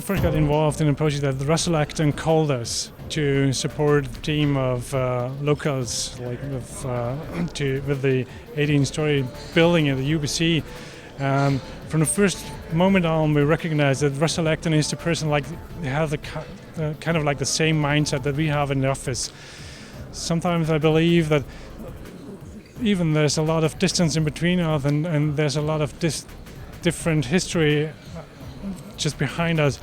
we first got involved in a project that Russell Acton called us to support a team of locals, like with the 18-story building at the UBC. From the first moment on, we recognized that Russell Acton is the person they have the kind of like the same mindset that we have in the office. Sometimes I believe that even there's a lot of distance in between us, and there's a lot of different history just behind us.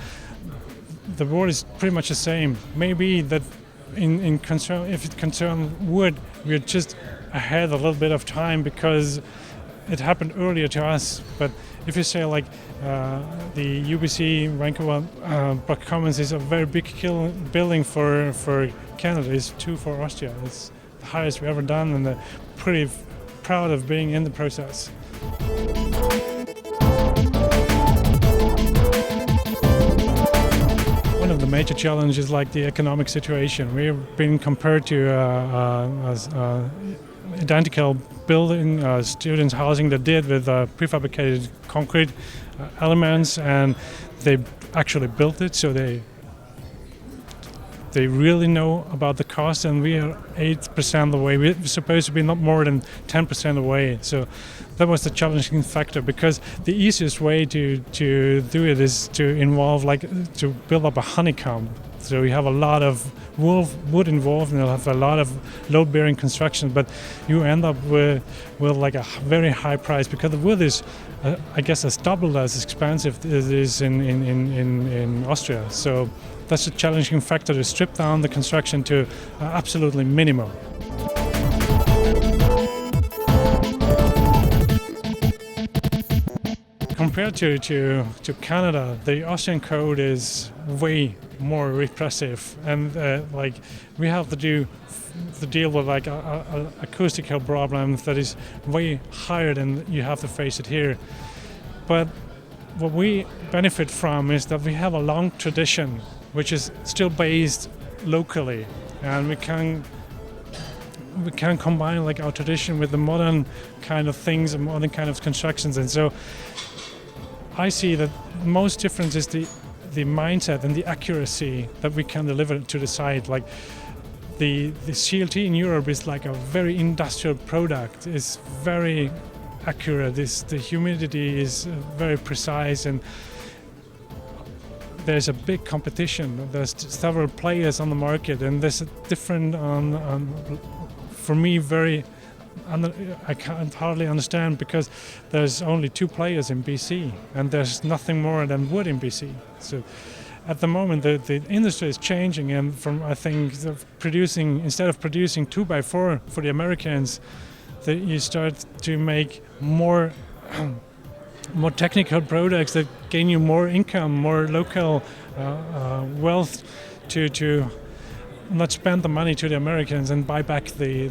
The world is pretty much the same. Maybe that if it concerns wood, we're just ahead a little bit of time because it happened earlier to us. But if you say the UBC Vancouver Brock Commons is a very big building for Canada, it's 2 for Austria. It's the highest we've ever done, and they're pretty proud of being in the process. One of the major challenges is the economic situation. We've been compared to identical building, students' housing that did with prefabricated concrete elements, and they actually built it, so they really know about the cost, and we are 8% away. We're supposed to be not more than 10% away. So that was the challenging factor, because the easiest way to do it is to involve, to build up a honeycomb. So you have a lot of wood involved, and you'll have a lot of load-bearing construction, but you end up with a very high price, because the wood is, I guess, as double as expensive as it is in Austria. So that's a challenging factor, to strip down the construction to absolutely minimum. Compared to Canada, the Austrian code is way more repressive, and we have to deal with acoustical problems that is way higher than you have to face it here. But what we benefit from is that we have a long tradition, which is still based locally, and we can combine our tradition with the modern kind of things and modern kind of constructions. And so I see that the most difference is the mindset and the accuracy that we can deliver to the site. The CLT in Europe is a very industrial product. It's very accurate. The humidity is very precise, and there's a big competition. There's several players on the market, and there's a different for me, I can't hardly understand, because there's only 2 players in BC, and there's nothing more than wood in BC. So at the moment, the industry is changing, and instead of producing 2x4 for the Americans, you start to make more technical products that gain you more income, more local wealth to not spend the money to the Americans and buy back the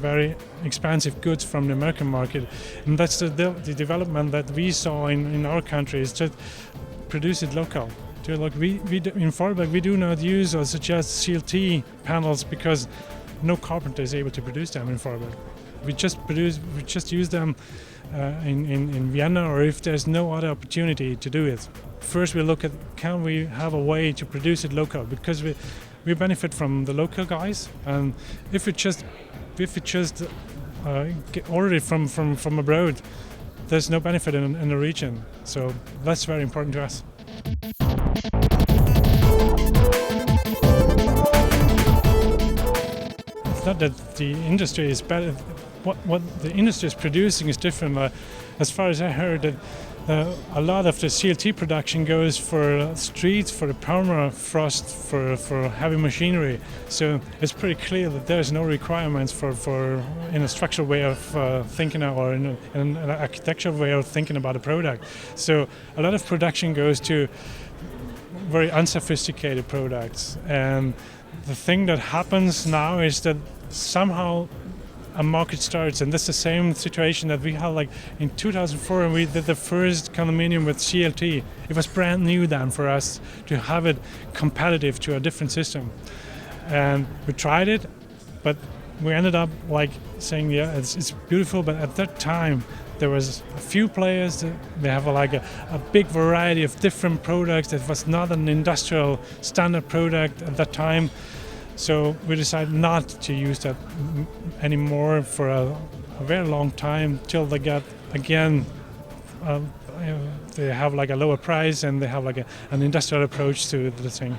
very expensive goods from the American market. And that's the development that we saw in our country, is just produce it local. In Vorarlberg, we do not use or suggest CLT panels because no carpenter is able to produce them in Vorarlberg. We just use them in Vienna, or if there's no other opportunity to do it. First we look at, can we have a way to produce it local, because we benefit from the local guys, and if we just order it from abroad, there's no benefit in the region. So that's very important to us. It's not that the industry is better. What the industry is producing is different. As far as I heard, that a lot of the CLT production goes for streets, for the permafrost, for heavy machinery. So it's pretty clear that there's no requirements for in a structural way of thinking, or in an architectural way of thinking about a product. So a lot of production goes to very unsophisticated products. And the thing that happens now is that somehow a market starts, and that's the same situation that we had in 2004 when we did the first condominium with CLT. It was brand new then for us to have it competitive to a different system. And we tried it, but we ended up saying, yeah, it's beautiful, but at that time there was a few players. They have like a big variety of different products. It was not an industrial standard product at that time. So we decided not to use that anymore for a very long time till they got again. They have like a lower price and they have like an industrial approach to the thing.